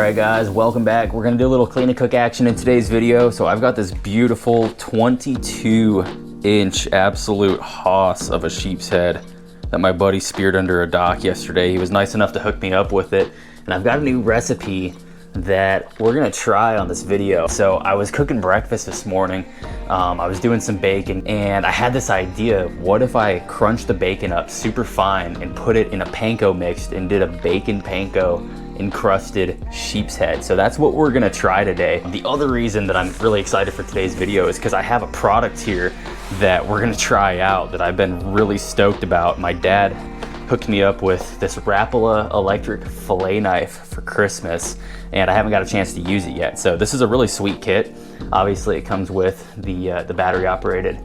Alright guys, welcome back. We're gonna do a little clean and cook action in today's video. So I've got this beautiful 22-inch absolute hoss of a sheep's head that my buddy speared under a dock yesterday. He was nice enough to hook me up with it. And I've got a new recipe that we're gonna try on this video. So I was cooking breakfast this morning. I was doing some bacon and I had this idea, what if I crunched the bacon up super fine and put it in a panko mix and did a bacon-panko encrusted sheep's head. So that's what we're gonna try today. The other reason that I'm really excited for today's video is because I have a product here that we're gonna try out that I've been really stoked about. My dad hooked me up with this Rapala electric fillet knife for Christmas, and I haven't got a chance to use it yet. So this is a really sweet kit. Obviously it comes with the battery operated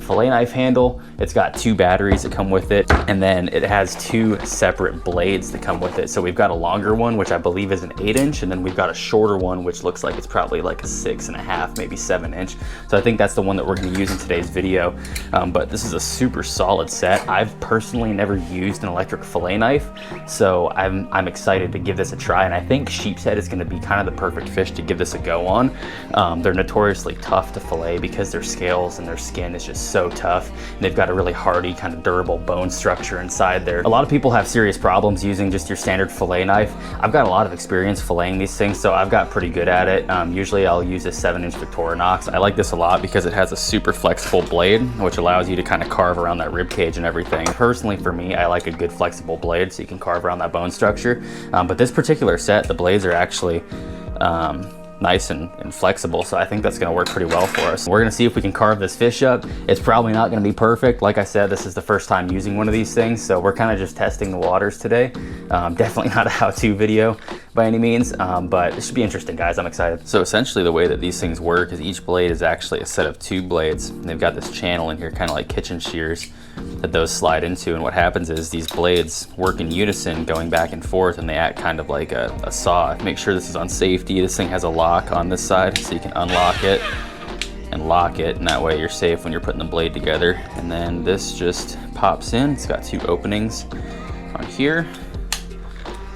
fillet knife handle. It's got 2 batteries that come with it, and then it has 2 separate blades that come with it. So we've got a longer one, which I believe is an 8-inch, and then we've got a shorter one, which looks like it's probably like a 6.5, maybe 7-inch. So I think that's the one that we're gonna use in today's video. But this is a super solid set. I've personally never used an electric fillet knife, so I'm excited to give this a try, and I think sheep's head is gonna be kind of the perfect fish to give this a go on. They're notoriously tough to fillet because their scales and their skin is just so tough, and they've got a really hardy kind of durable bone structure inside there. A lot of people have serious problems using just your standard fillet knife. I've got a lot of experience filleting these things, so I've got pretty good at it. Usually I'll use a 7-inch Victorinox. I like this a lot because it has a super flexible blade, which allows you to kind of carve around that rib cage and everything. Personally, for me, I like a good flexible blade so you can carve around that bone structure. But this particular set, the blades are actually nice and flexible, so I think that's gonna work pretty well for us. We're gonna see if we can carve this fish up. It's probably not gonna be perfect. Like I said, this is the first time using one of these things, so we're kind of just testing the waters today. Definitely not a how-to video by any means, but it should be interesting, guys. I'm excited. So essentially the way that these things work is each blade is actually a set of 2 blades. And they've got this channel in here, kind of like kitchen shears, that those slide into, and what happens is these blades work in unison, going back and forth, and they act kind of like a saw. Make sure this is on safety. This thing has a lock on this side, so you can unlock it and lock it, and that way you're safe when you're putting the blade together. And then this just pops in. It's got 2 openings on here,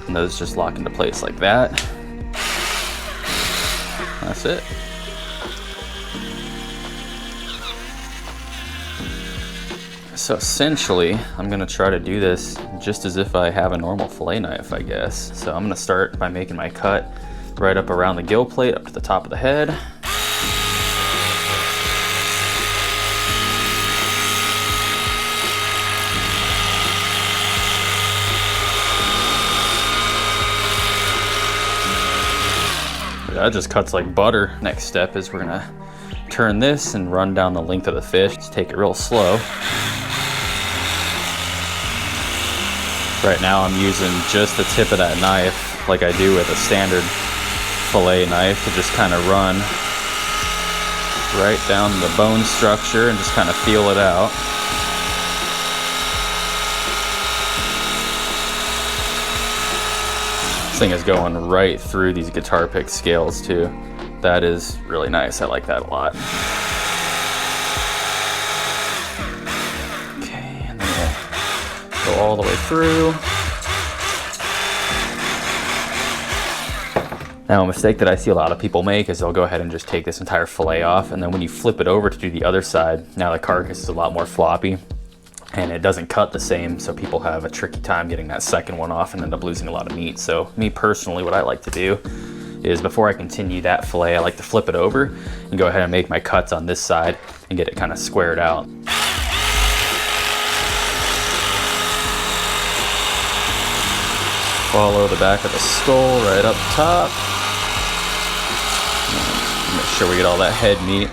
and those just lock into place like that. That's it. So essentially, I'm gonna try to do this just as if I have a normal fillet knife, I guess. So I'm gonna start by making my cut right up around the gill plate, up to the top of the head. That just cuts like butter. Next step is we're gonna turn this and run down the length of the fish. Just take it real slow. Right now I'm using just the tip of that knife, like I do with a standard fillet knife, to just kind of run right down the bone structure and just kind of feel it out. This thing is going right through these guitar pick scales too. That is really nice. I like that a lot. Okay, and then we'll go all the way through. Now, a mistake that I see a lot of people make is they'll go ahead and just take this entire fillet off, and then when you flip it over to do the other side, now the carcass is a lot more floppy and it doesn't cut the same, so people have a tricky time getting that second one off and end up losing a lot of meat. So me personally, what I like to do is before I continue that fillet, I like to flip it over and go ahead and make my cuts on this side and get it kind of squared out. Follow the back of the skull right up top. Make sure we get all that head meat.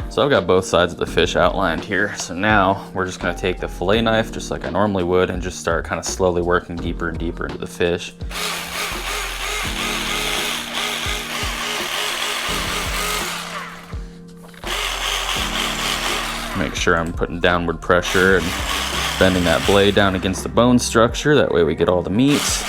So I've got both sides of the fish outlined here. So now we're just gonna take the fillet knife just like I normally would and just start kind of slowly working deeper and deeper into the fish. Make sure I'm putting downward pressure and bending that blade down against the bone structure. That way we get all the meats.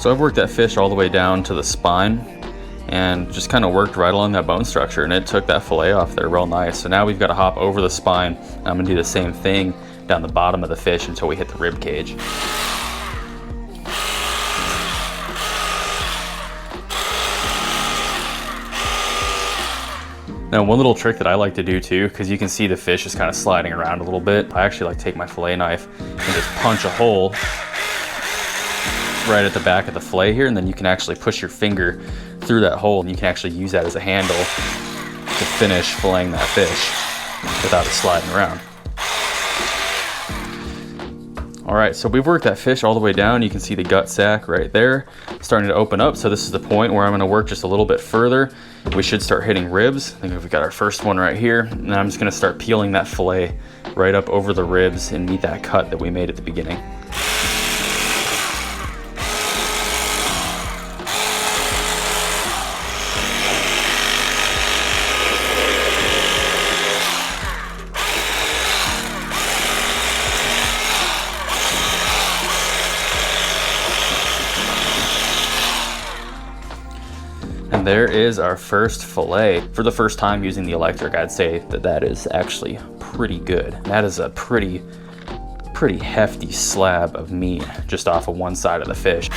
So I've worked that fish all the way down to the spine and just kind of worked right along that bone structure, and it took that fillet off there real nice. So now we've got to hop over the spine. I'm gonna do the same thing down the bottom of the fish until we hit the rib cage. Now, one little trick that I like to do too, because you can see the fish is kind of sliding around a little bit, I actually like to take my fillet knife and just punch a hole right at the back of the fillet here, and then you can actually push your finger through that hole, and you can actually use that as a handle to finish filleting that fish without it sliding around. All right, so we've worked that fish all the way down. You can see the gut sac right there starting to open up. So this is the point where I'm gonna work just a little bit further. We should start hitting ribs. I think we've got our first one right here. And I'm just gonna start peeling that fillet right up over the ribs and meet that cut that we made at the beginning. And there is our first fillet. For the first time using the electric, I'd say that that is actually pretty good. That is a pretty hefty slab of meat just off of one side of the fish.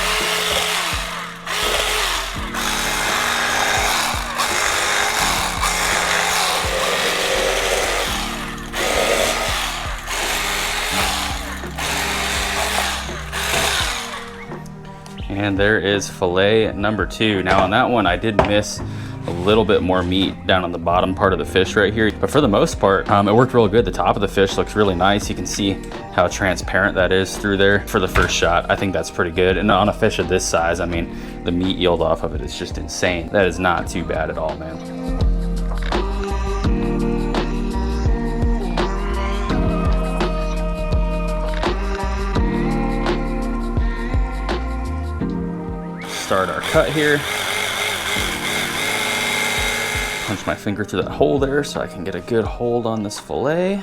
And there is fillet number 2. Now on that one, I did miss a little bit more meat down on the bottom part of the fish right here. But for the most part, it worked real good. The top of the fish looks really nice. You can see how transparent that is through there. For the first shot, I think that's pretty good. And on a fish of this size, I mean, the meat yield off of it is just insane. That is not too bad at all, man. Start our cut here. Punch my finger through that hole there so I can get a good hold on this fillet.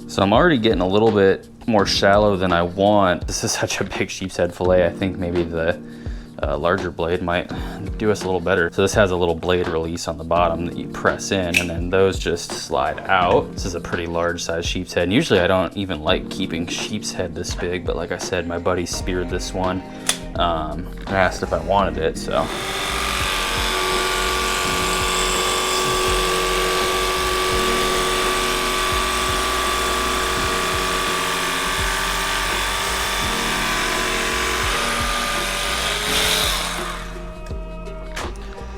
So I'm already getting a little bit more shallow than I want. This is such a big sheep's head fillet. I think maybe the larger blade might do us a little better. So this has a little blade release on the bottom that you press in, and then those just slide out. This is a pretty large size sheep's head. And usually I don't even like keeping sheep's head this big, but like I said, my buddy speared this one and asked if I wanted it, so.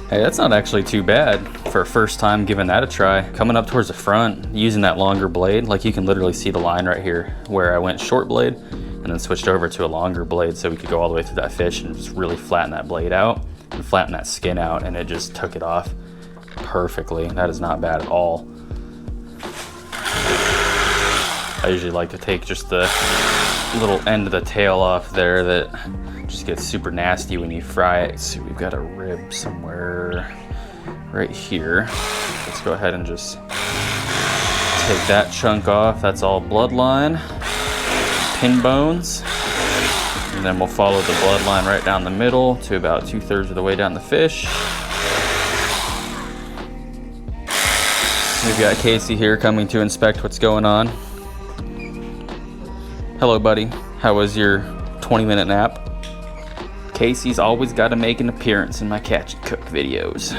Hey, that's not actually too bad for a first time giving that a try. Coming up towards the front, using that longer blade, like you can literally see the line right here where I went short blade and then switched over to a longer blade so we could go all the way through that fish and just really flatten that blade out and flatten that skin out, and it just took it off perfectly. That is not bad at all. I usually like to take just the little end of the tail off there that just gets super nasty when you fry it. So we've got a rib somewhere right here. Let's go ahead and just take that chunk off. That's all bloodline, pin bones. And then we'll follow the bloodline right down the middle to about 2/3 of the way down the fish. We've got Casey here coming to inspect what's going on. Hello, buddy. How was your 20-minute nap? Casey's always got to make an appearance in my catch and cook videos.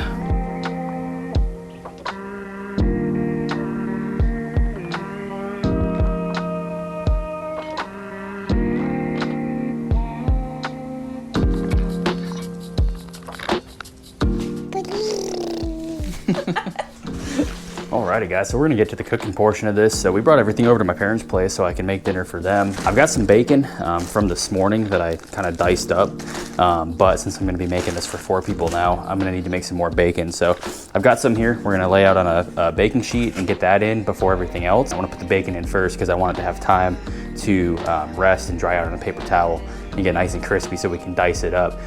Alrighty guys, so we're gonna get to the cooking portion of this. So we brought everything over to my parents' place so I can make dinner for them. I've got some bacon from this morning that I kind of diced up, but since I'm gonna be making this for 4 people now, I'm gonna need to make some more bacon. So I've got some here. We're gonna lay out on a baking sheet and get that in before everything else. I wanna put the bacon in first because I want it to have time to rest and dry out on a paper towel and get nice and crispy so we can dice it up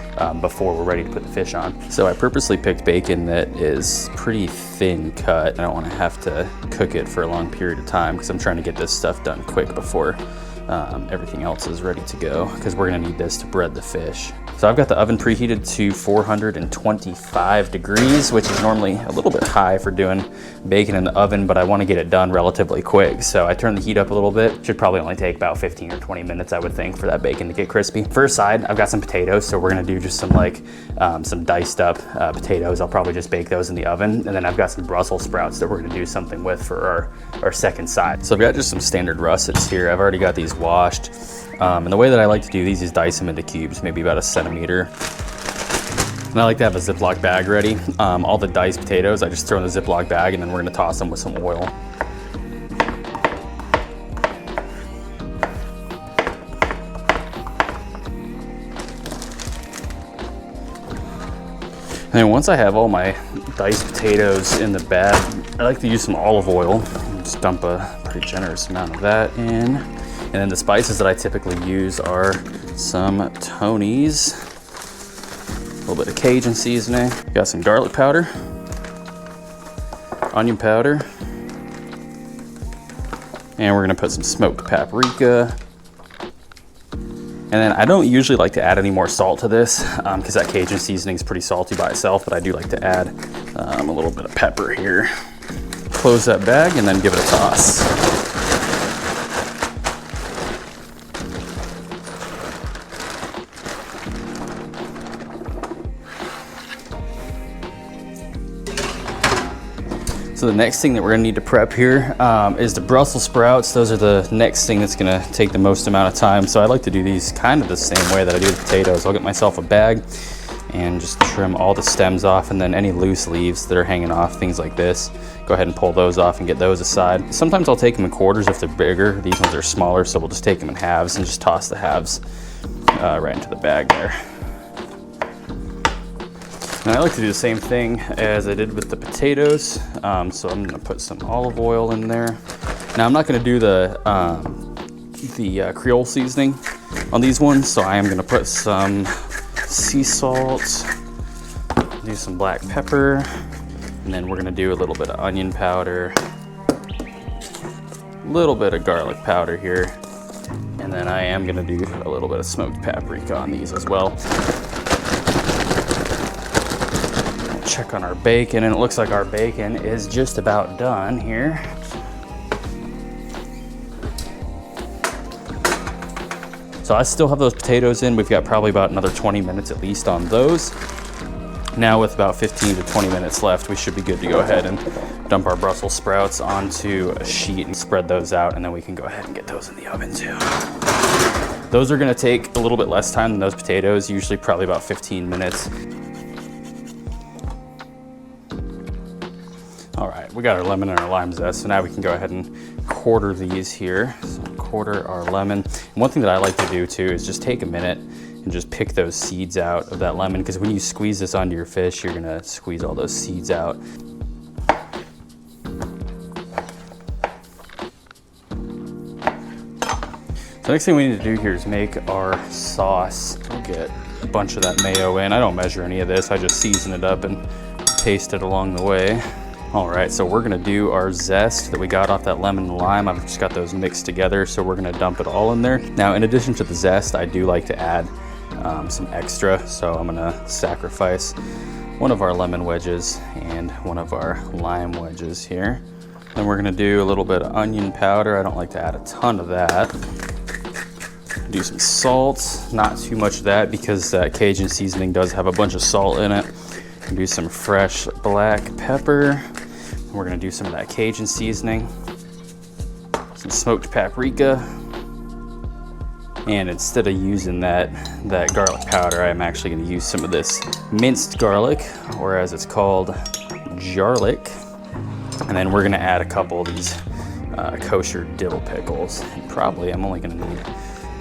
before we're ready to put the fish on. So I purposely picked bacon that is pretty thin cut. I don't want to have to cook it for a long period of time because I'm trying to get this stuff done quick before everything else is ready to go, because we're gonna need this to bread the fish. So I've got the oven preheated to 425 degrees, which is normally a little bit high for doing bacon in the oven, but I wanna get it done relatively quick. So I turned the heat up a little bit. Should probably only take about 15 or 20 minutes, I would think, for that bacon to get crispy. First side, I've got some potatoes, so we're gonna do just some some diced up potatoes. I'll probably just bake those in the oven. And then I've got some Brussels sprouts that we're gonna do something with for our second side. So I've got just some standard russets here. I've already got these washed. And the way that I like to do these is dice them into cubes, maybe about 1 centimeter. And I like to have a Ziploc bag ready. All the diced potatoes, I just throw in the Ziploc bag, and then we're gonna toss them with some oil. And then once I have all my diced potatoes in the bag, I like to use some olive oil. Just dump a pretty generous amount of that in. And then the spices that I typically use are some Tony's, a little bit of Cajun seasoning. Got some garlic powder, onion powder, and we're gonna put some smoked paprika. And then I don't usually like to add any more salt to this because that Cajun seasoning is pretty salty by itself, but I do like to add a little bit of pepper here. Close that bag and then give it a toss. So the next thing that we're gonna need to prep here is the Brussels sprouts. Those are the next thing that's gonna take the most amount of time. So I like to do these kind of the same way that I do the potatoes. I'll get myself a bag and just trim all the stems off, and then any loose leaves that are hanging off, things like this, go ahead and pull those off and get those aside. Sometimes I'll take them in quarters if they're bigger. These ones are smaller, so we'll just take them in halves and just toss the halves right into the bag there. And I like to do the same thing as I did with the potatoes. So I'm gonna put some olive oil in there. Now I'm not gonna do the Creole seasoning on these ones, so I am gonna put some sea salt, do some black pepper, and then we're gonna do a little bit of onion powder, a little bit of garlic powder here, and then I am gonna do a little bit of smoked paprika on these as well. Check on our bacon, and it looks like our bacon is just about done here. So I still have those potatoes in. We've got probably about another 20 minutes at least on those. Now with about 15 to 20 minutes left, we should be good to go ahead and dump our Brussels sprouts onto a sheet and spread those out, and then we can go ahead and get those in the oven too. Those are gonna take a little bit less time than those potatoes, usually probably about 15 minutes. All right, we got our lemon and our lime zest, so now we can go ahead and quarter these here. So quarter our lemon. And one thing that I like to do too is just take a minute and just pick those seeds out of that lemon, because when you squeeze this onto your fish, you're gonna squeeze all those seeds out. The next thing we need to do here is make our sauce. We'll get a bunch of that mayo in. I don't measure any of this, I just season it up and taste it along the way. All right, so we're gonna do our zest that we got off that lemon and lime. I've just got those mixed together, so we're gonna dump it all in there. Now, in addition to the zest, I do like to add some extra, so I'm gonna sacrifice one of our lemon wedges and one of our lime wedges here. Then we're gonna do a little bit of onion powder. I don't like to add a ton of that. Do some salt, not too much of that because that Cajun seasoning does have a bunch of salt in it. Do some fresh black pepper. We're gonna do some of that Cajun seasoning, some smoked paprika, and instead of using that garlic powder, I'm actually gonna use some of this minced garlic, or as it's called, jarlic. And then we're gonna add a couple of these kosher dill pickles. And probably I'm only gonna need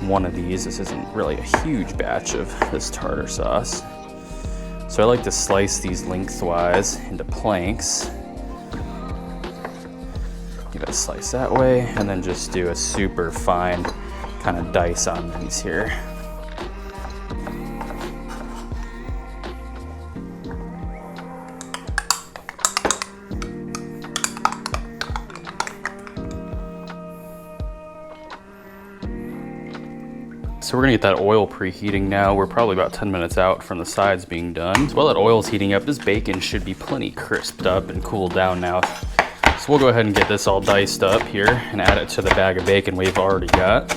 one of these. This isn't really a huge batch of this tartar sauce. So I like to slice these lengthwise into planks. Give it a slice that way, and then just do a super fine kind of dice on these here. So we're gonna get that oil preheating now. We're probably about 10 minutes out from the sides being done. So while that oil's heating up, this bacon should be plenty crisped up and cooled down now. So we'll go ahead and get this all diced up here and add it to the bag of bacon we've already got.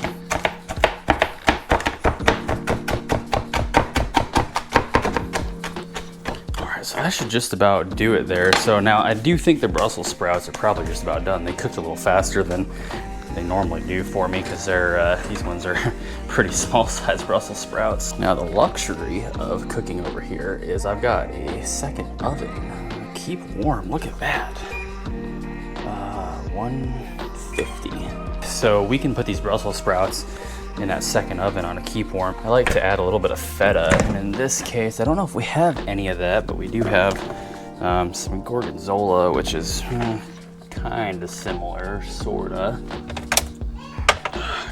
All right, so that should just about do it there. So now I do think the Brussels sprouts are probably just about done. They cooked a little faster than they normally do for me because they're these ones are pretty small size Brussels sprouts. Now the luxury of cooking over here is I've got a second oven. Keep warm, look at that. 150. So we can put these Brussels sprouts in that second oven on a keep warm. I like to add a little bit of feta, and in this case, I don't know if we have any of that, but we do have some gorgonzola, which is kind of similar, sorta.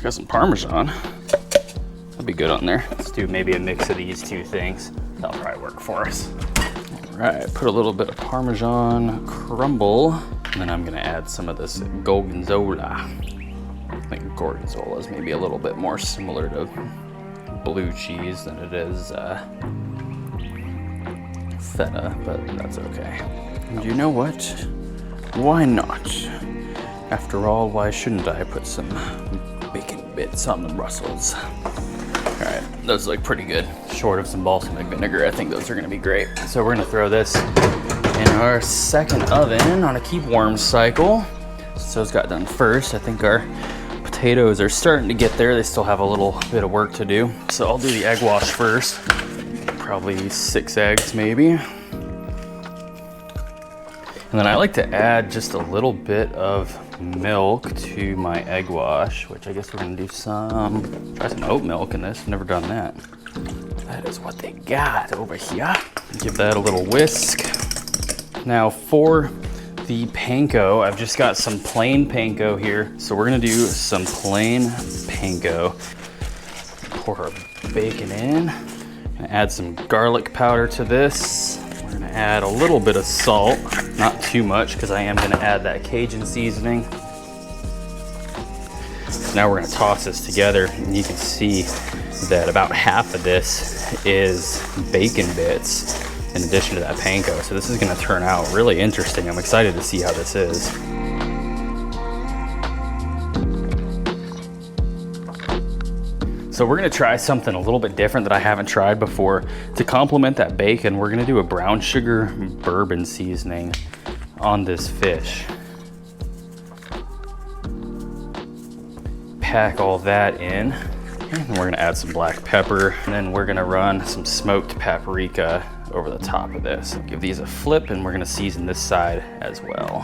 Got some Parmesan. That'd be good on there. Let's do maybe a mix of these two things. That'll probably work for us. All right, put a little bit of Parmesan crumble, and then I'm gonna add some of this gorgonzola. I think gorgonzola is maybe a little bit more similar to blue cheese than it is feta, but that's okay. And you know what? Why not? After all, why shouldn't I put some bacon bits on the Brussels? All right, those look pretty good. Short of some balsamic vinegar, I think those are gonna be great. So we're gonna throw this in our second oven on a keep warm cycle. So those got done first. I think our potatoes are starting to get there. They still have a little bit of work to do. So I'll do the egg wash first. Probably 6 eggs maybe. And then I like to add just a little bit of milk to my egg wash, which I guess we're gonna do try some oat milk in this. Never done that. That is what they got over here. Give that a little whisk. Now for the panko, I've just got some plain panko here. So we're gonna do some plain panko. Pour our bacon in. Gonna add some garlic powder to this. We're gonna add a little bit of salt, not too much because I am gonna add that Cajun seasoning. Now we're gonna toss this together, and you can see that about half of this is bacon bits in addition to that panko. So this is gonna turn out really interesting. I'm excited to see how this is. So we're gonna try something a little bit different that I haven't tried before. To complement that bacon, we're gonna do a brown sugar bourbon seasoning on this fish. Pack all that in. And we're gonna add some black pepper, and then we're gonna run some smoked paprika over the top of this. Give these a flip, and we're gonna season this side as well.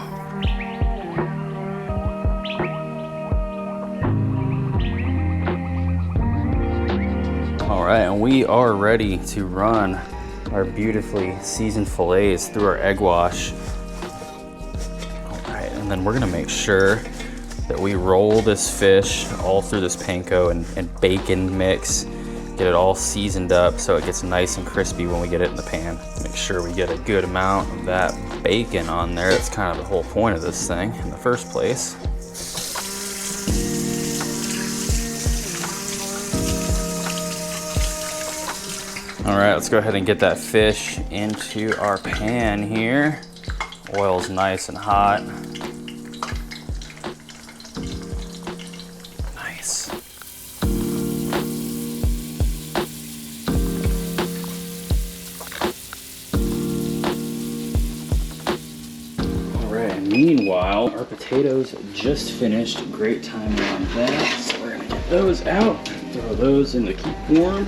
All right, and we are ready to run our beautifully seasoned fillets through our egg wash. All right, and then we're gonna make sure that we roll this fish all through this panko and bacon mix, get it all seasoned up so it gets nice and crispy when we get it in the pan. Make sure we get a good amount of that bacon on there. That's kind of the whole point of this thing in the first place. All right, let's go ahead and get that fish into our pan here. Oil's nice and hot. Nice. All right, and meanwhile, our potatoes just finished. Great timing on that. So we're gonna get those out, throw those in the keep warm.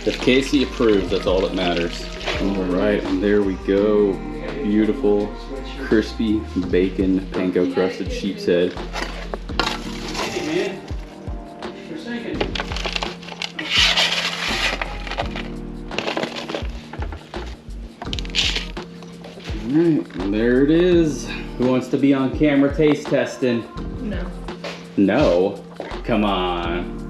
If Casey approves, that's all that matters. All right, and there we go. Beautiful, crispy bacon panko crusted sheep's head. Hey man, right, there it is. Who wants to be on camera taste testing? No. No? Come on.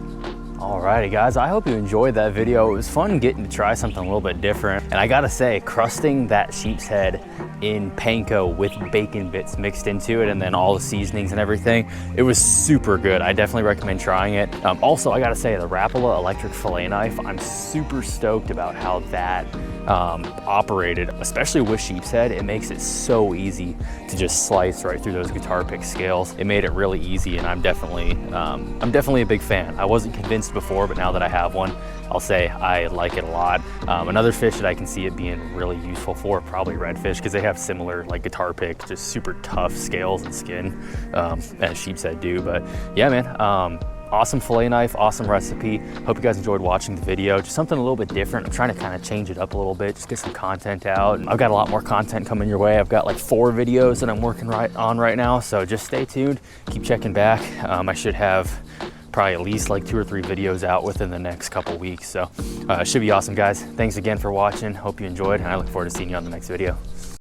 Alrighty guys, I hope you enjoyed that video. It was fun getting to try something a little bit different. And I gotta say, crusting that sheep's head in panko with bacon bits mixed into it and then all the seasonings and everything, it was super good. I definitely recommend trying it. Also, I gotta say, the Rapala electric fillet knife, I'm super stoked about how that operated, especially with sheep's head. It makes it so easy to just slice right through those guitar pick scales. It made it really easy, and I'm definitely a big fan. I wasn't convinced before, but now that I have one, I'll say I like it a lot. Another fish that I can see it being really useful for, probably redfish, because they have similar like guitar pick, just super tough scales and skin as sheep's head do. But yeah, man. Awesome fillet knife, awesome recipe. Hope you guys enjoyed watching the video. Just something a little bit different. I'm trying to kind of change it up a little bit, just get some content out. I've got a lot more content coming your way. I've got like 4 videos that I'm working on right now, so just stay tuned. Keep checking back. I should have probably at least like 2 or 3 videos out within the next couple weeks. So it should be awesome, guys. Thanks again for watching. Hope you enjoyed, and I look forward to seeing you on the next video.